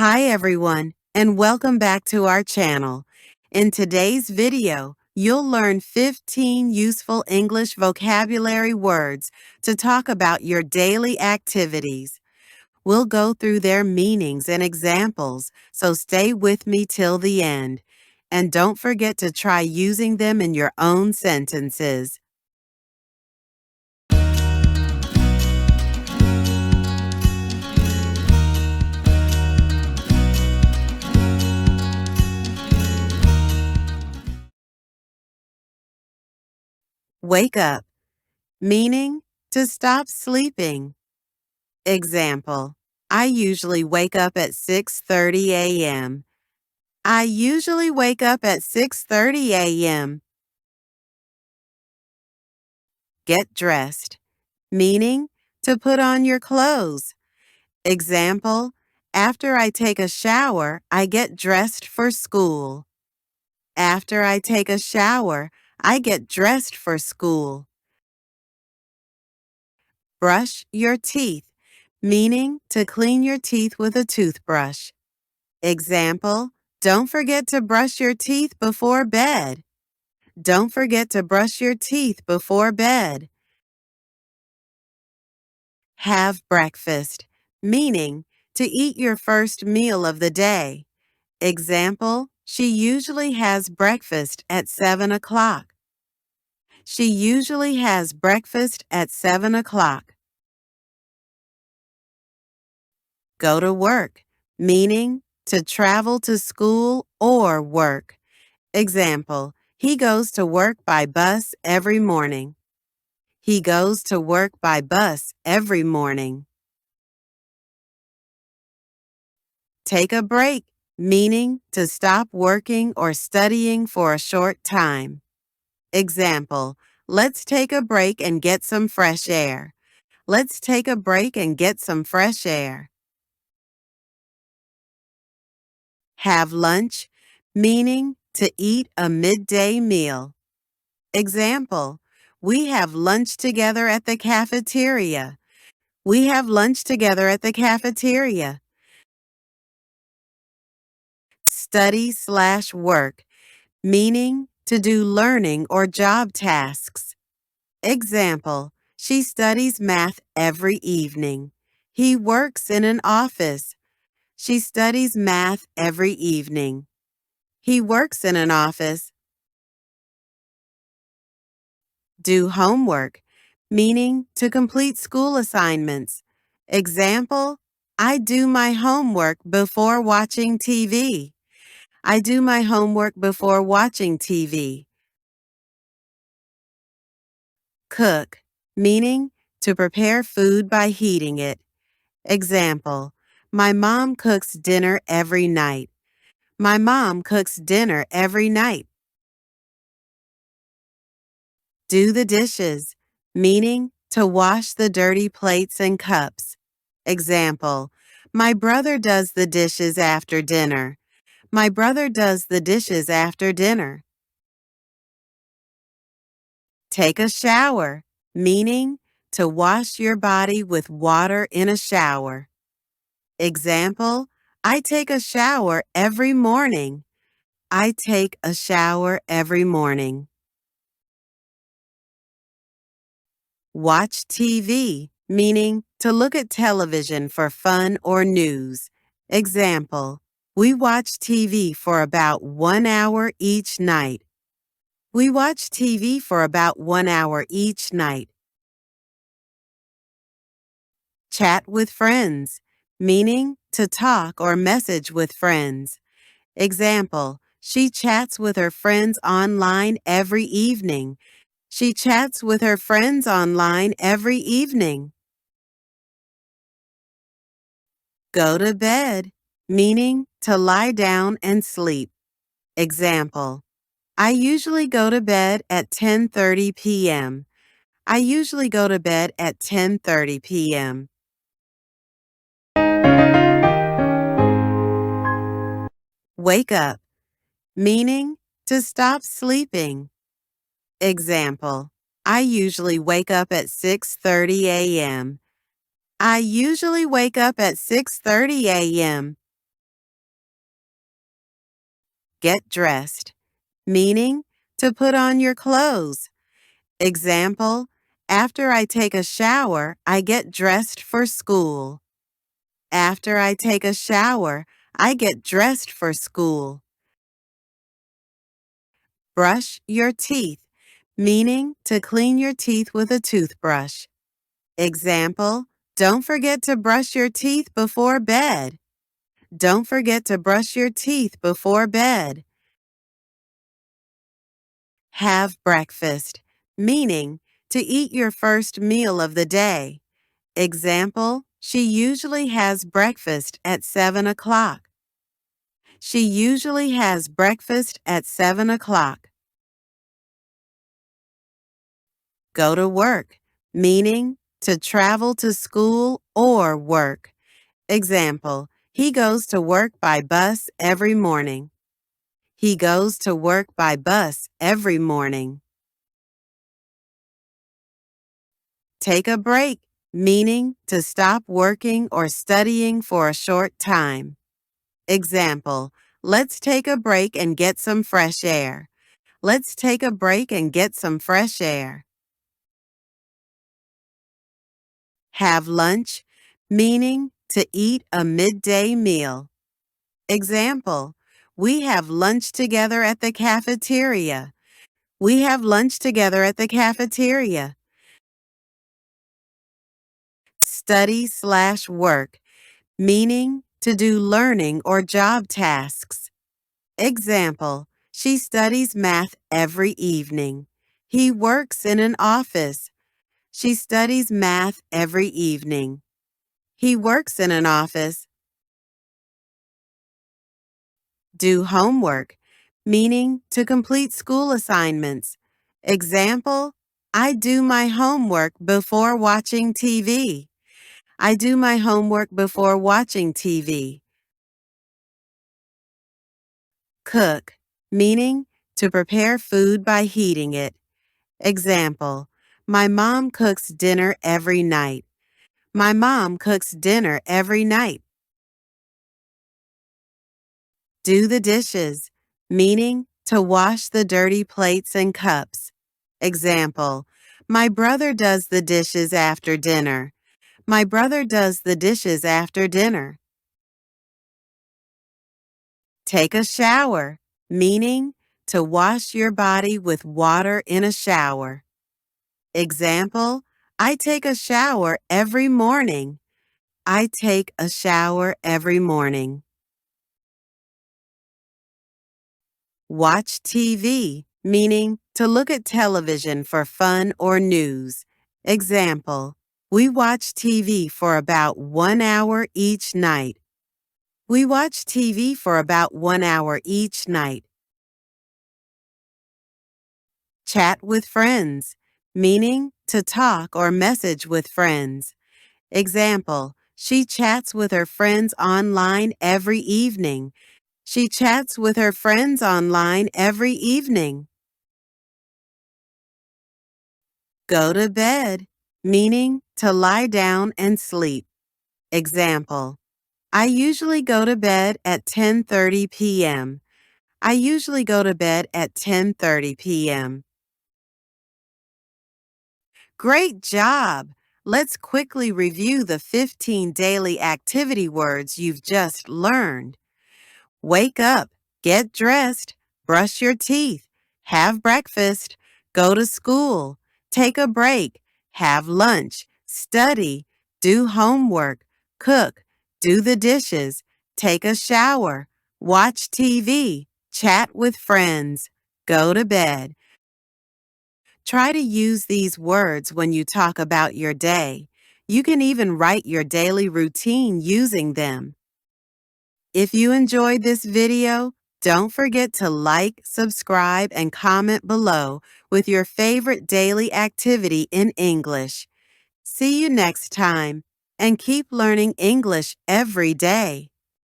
Hi everyone, and welcome back to our channel. In today's video, you'll learn 15 useful English vocabulary words to talk about your daily activities. We'll go through their meanings and examples, so stay with me till the end. And don't forget to try using them in your own sentences. Wake up, meaning to stop sleeping. Example, I usually wake up at 6:30 a.m. I usually wake up at 6:30 a.m. Get dressed, meaning to put on your clothes. Example, after I take a shower, I get dressed for school. After I take a shower, I get dressed for school. Brush your teeth, meaning to clean your teeth with a toothbrush. Example, don't forget to brush your teeth before bed. Don't forget to brush your teeth before bed. Have breakfast, meaning to eat your first meal of the day. Example, she usually has breakfast at 7 o'clock. She usually has breakfast at 7 o'clock. Go to work, meaning to travel to school or work. Example, he goes to work by bus every morning. He goes to work by bus every morning. Take a break, meaning to stop working or studying for a short time. Example, let's take a break and get some fresh air. Let's take a break and get some fresh air. Have lunch, meaning to eat a midday meal. Example, we have lunch together at the cafeteria. We have lunch together at the cafeteria. Study/work, meaning to do learning or job tasks. Example, she studies math every evening. He works in an office. She studies math every evening. He works in an office. Do homework, meaning to complete school assignments. Example, I do my homework before watching TV. I do my homework before watching TV. Cook, meaning to prepare food by heating it. Example, my mom cooks dinner every night. My mom cooks dinner every night. Do the dishes, meaning to wash the dirty plates and cups. Example, my brother does the dishes after dinner. My brother does the dishes after dinner. Take a shower, meaning to wash your body with water in a shower. Example, I take a shower every morning. I take a shower every morning. Watch TV, meaning to look at television for fun or news. Example, we watch TV for about 1 hour each night. We watch TV for about 1 hour each night. Chat with friends, meaning to talk or message with friends. Example, she chats with her friends online every evening. She chats with her friends online every evening. Go to bed, meaning to lie down and sleep. Example, I usually go to bed at 10:30 p.m. I usually go to bed at 10:30 p.m. Wake up, meaning to stop sleeping. Example, I usually wake up at 6:30 a.m. I usually wake up at 6:30 a.m. get dressed, meaning to put on your clothes. Example, after I take a shower, I get dressed for school. After I take a shower, I get dressed for school. Brush your teeth, meaning to clean your teeth with a toothbrush. Example, don't forget to brush your teeth before bed. Don't forget to brush your teeth before bed. Have breakfast, meaning to eat your first meal of the day. Example, she usually has breakfast at 7 o'clock. She usually has breakfast at 7 o'clock. Go to work, meaning to travel to school or work. Example, he goes to work by bus every morning. He goes to work by bus every morning. Take a break, meaning to stop working or studying for a short time. Example, let's take a break and get some fresh air. Let's take a break and get some fresh air. Have lunch, meaning to eat a midday meal. Example, we have lunch together at the cafeteria. We have lunch together at the cafeteria. Study/work, meaning to do learning or job tasks. Example, she studies math every evening. He works in an office. She studies math every evening. He works in an office. Do homework, meaning to complete school assignments. Example, I do my homework before watching TV. I do my homework before watching TV. Cook, meaning to prepare food by heating it. Example, my mom cooks dinner every night. My mom cooks dinner every night. Do the dishes, meaning to wash the dirty plates and cups. Example, my brother does the dishes after dinner. My brother does the dishes after dinner. Take a shower, meaning to wash your body with water in a shower. Example, I take a shower every morning. I take a shower every morning. Watch TV, meaning to look at television for fun or news. Example, we watch TV for about 1 hour each night. We watch TV for about 1 hour each night. Chat with friends, meaning to talk or message with friends. Example, she chats with her friends online every evening. She chats with her friends online every evening. Go to bed, meaning to lie down and sleep. Example, I usually go to bed at 10:30 p.m. I usually go to bed at 10:30 p.m. Great job! Let's quickly review the 15 daily activity words you've just learned. Wake up, get dressed, brush your teeth, have breakfast, go to school, take a break, have lunch, study, do homework, cook, do the dishes, take a shower, watch TV, chat with friends, go to bed. Try to use these words when you talk about your day. You can even write your daily routine using them. If you enjoyed this video, don't forget to like, subscribe, and comment below with your favorite daily activity in English. See you next time, and keep learning English every day.